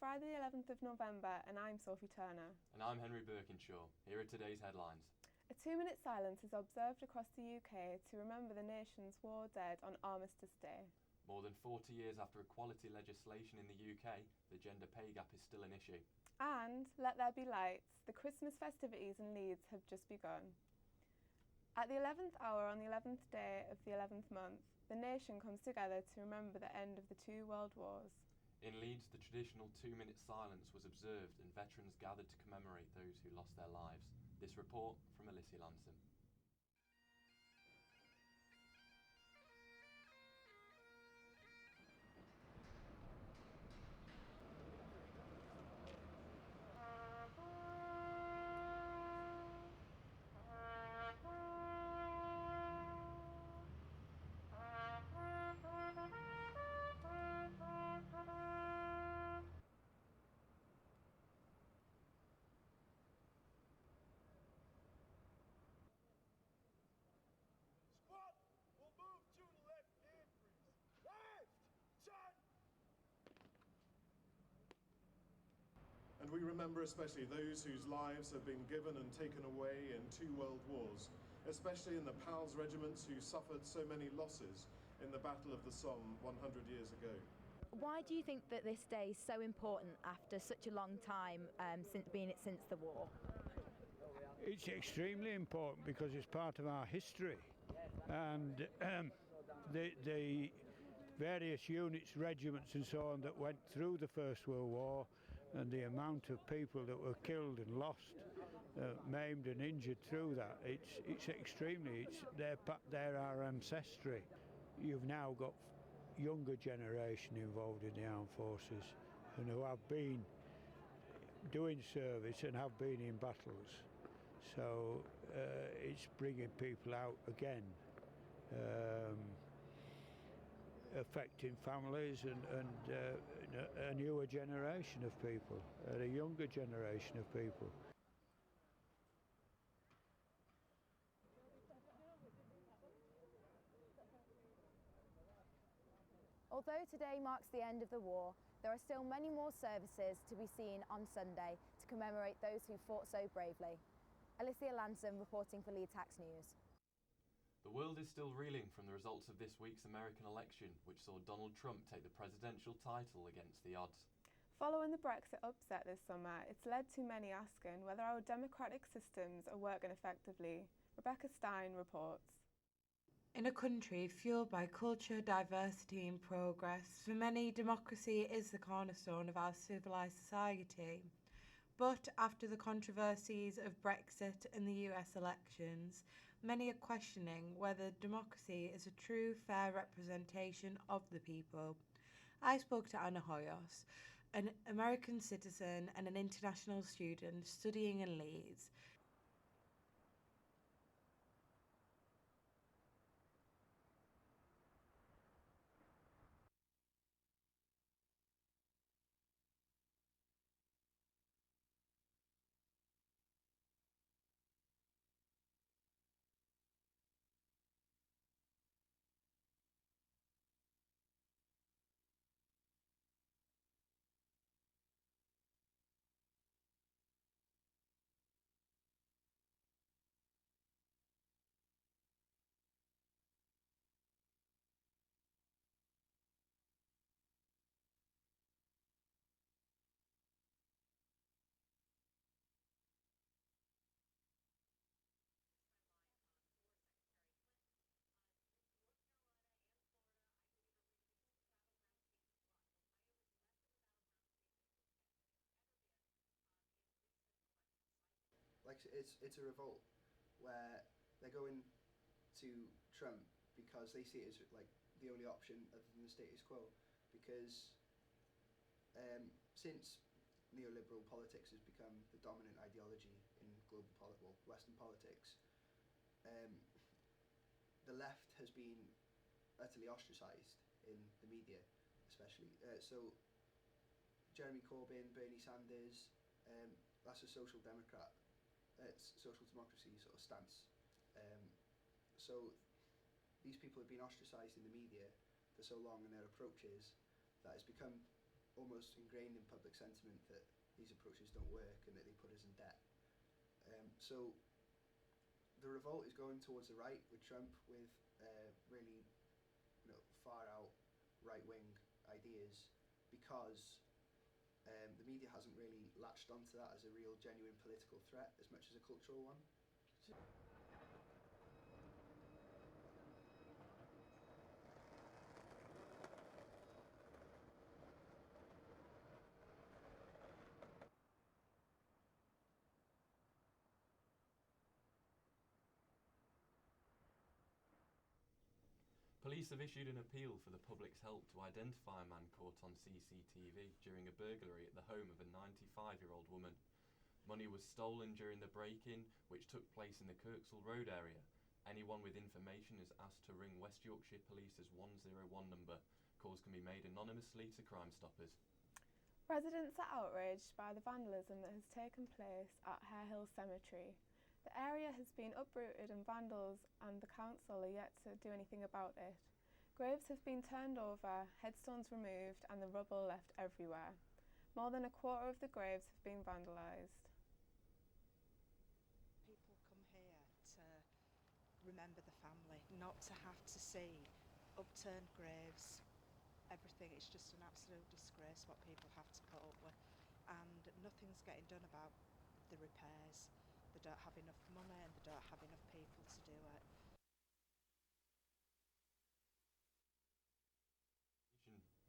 Friday the 11th of November and I'm Sophie Turner. And I'm Henry Birkinshaw. Here are today's headlines. A 2-minute silence is observed across the UK to remember the nation's war dead on Armistice Day. More than 40 years after equality legislation in the UK, the gender pay gap is still an issue. And, let there be lights, the Christmas festivities in Leeds have just begun. At the 11th hour on the 11th day of the 11th month, the nation comes together to remember the end of the 2 world wars. In Leeds, the traditional 2-minute silence was observed and veterans gathered to commemorate those who lost their lives. This report from Alicia Lansom. Squat will move to the left hand freeze. Left! Shot! And we remember especially those whose lives have been given and taken away in 2 world wars, especially in the PALS regiments who suffered so many losses in the Battle of the Somme 100 years ago. Why do you think that this day is so important after such a long time since the war? It's extremely important because it's part of our history, and the various units, regiments and so on that went through the First World War, and the amount of people that were killed and lost, maimed and injured through that, they're our ancestry. You've now got younger generation involved in the armed forces and who have been doing service and have been in battles. So it's bringing people out again, affecting families and a newer generation of people, and a younger generation of people. Although today marks the end of the war, there are still many more services to be seen on Sunday to commemorate those who fought so bravely. Alicia Lansom reporting for Leeds Tax News. The world is still reeling from the results of this week's American election, which saw Donald Trump take the presidential title against the odds. Following the Brexit upset this summer, it's led to many asking whether our democratic systems are working effectively. Rebecca Stein reports. In a country fueled by culture, diversity and progress, for many democracy is the cornerstone of our civilised society. But after the controversies of Brexit and the US elections, many are questioning whether democracy is a true, fair representation of the people. I spoke to Anna Hoyos, an American citizen and an international student studying in Leeds. Like it's a revolt where they're going to Trump because they see it as like the only option other than the status quo, because since neoliberal politics has become the dominant ideology in global Western politics, the left has been utterly ostracised in the media, especially. So Jeremy Corbyn, Bernie Sanders, that's a social democrat. It's social democracy sort of stance. So these people have been ostracised in the media for so long, and their approaches, that it's become almost ingrained in public sentiment that these approaches don't work and that they put us in debt. So the revolt is going towards the right with Trump, with really, far out right-wing ideas, because the media hasn't really latched onto that as a real, genuine political threat as much as a cultural one. Police have issued an appeal for the public's help to identify a man caught on CCTV during a burglary at the home of a 95-year-old woman. Money was stolen during the break-in, which took place in the Kirksall Road area. Anyone with information is asked to ring West Yorkshire Police's 101 number. Calls can be made anonymously to Crime Stoppers. Residents are outraged by the vandalism that has taken place at Hare Hill Cemetery. The area has been uprooted and vandals and the council are yet to do anything about it. Graves have been turned over, headstones removed and the rubble left everywhere. More than a quarter of the graves have been vandalised. People come here to remember the family, not to have to see upturned graves, everything. It's just an absolute disgrace what people have to put up with, and nothing's getting done about the repairs. They don't have enough money and they don't have enough people to do it.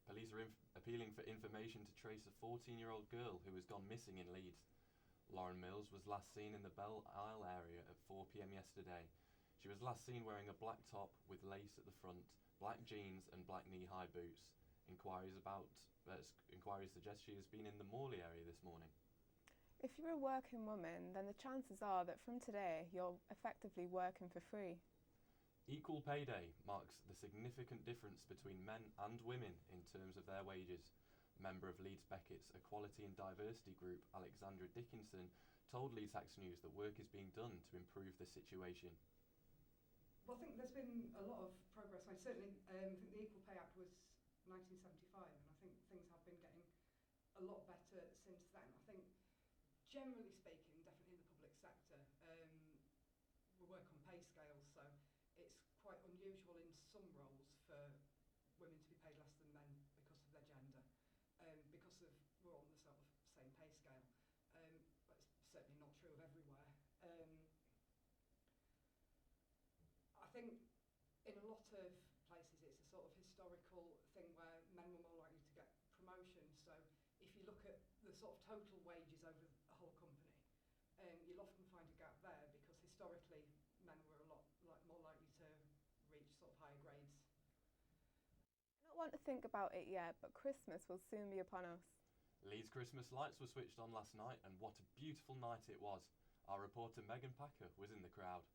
Police are appealing for information to trace a 14-year-old girl who has gone missing in Leeds. Lauren Mills was last seen in the Belle Isle area at 4 p.m. yesterday. She was last seen wearing a black top with lace at the front, black jeans and black knee-high boots. Inquiries suggest she has been in the Morley area this morning. If you're a working woman, then the chances are that from today you're effectively working for free. Equal Pay Day marks the significant difference between men and women in terms of their wages. Member of Leeds Beckett's Equality and Diversity Group, Alexandra Dickinson, told Leeds Hacks News that work is being done to improve the situation. Well, I think there's been a lot of progress. I certainly think the Equal Pay Act was 1975, and I think things have been getting a lot better since then. I think, generally speaking, definitely in the public sector, we work on pay scales, so it's quite unusual in some roles for women to be paid less than men because of their gender, because we're on the sort of same pay scale. But it's certainly not true of everywhere. I think in a lot of places it's a sort of historical thing where men were more likely to get promotion. So if you look at the sort of total wages over a whole company, you'll often find a gap there because historically men were a lot more likely to reach sort of higher grades. I don't want to think about it yet, but Christmas will soon be upon us. Leeds Christmas lights were switched on last night, and what a beautiful night it was. Our reporter Megan Packer was in the crowd.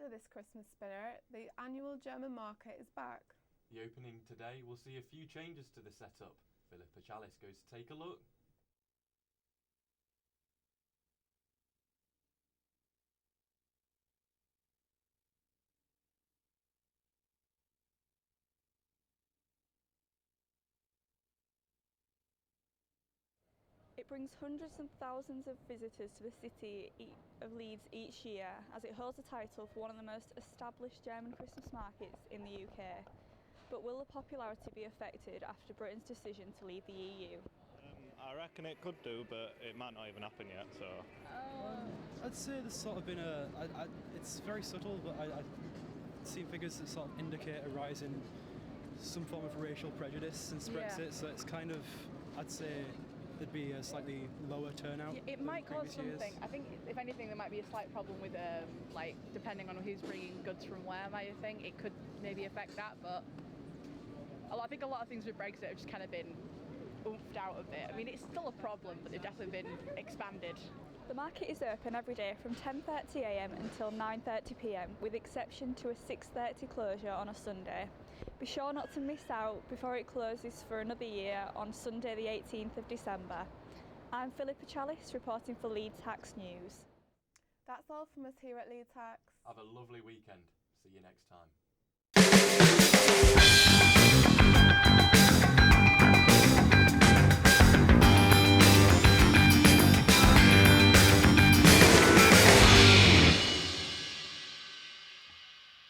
After this Christmas spirit, the annual German market is back. The opening today will see a few changes to the setup. Philippa Chalice goes to take a look. It brings hundreds and thousands of visitors to the city of Leeds each year, as it holds the title for one of the most established German Christmas markets in the UK. But will the popularity be affected after Britain's decision to leave the EU? I reckon it could do, but it might not even happen yet, so... I'd say there's sort of been it's very subtle, but I've seen figures that sort of indicate a rise in some form of racial prejudice since Brexit, so it's kind of, I'd say, there'd be a slightly lower turnout. It might cause something. Years. I think, if anything, there might be a slight problem with, like, depending on who's bringing goods from where, might I think. It could maybe affect that, but I think a lot of things with Brexit have just kind of been oomphed out a bit. I mean, it's still a problem, but they've definitely been expanded. The market is open every day from 10:30 a.m. until 9:30 p.m, with exception to a 6:30 closure on a Sunday. Be sure not to miss out before it closes for another year on Sunday the 18th of December. I'm Philippa Chalice reporting for Leeds Hacks News. That's all from us here at Leeds Hacks. Have a lovely weekend. See you next time.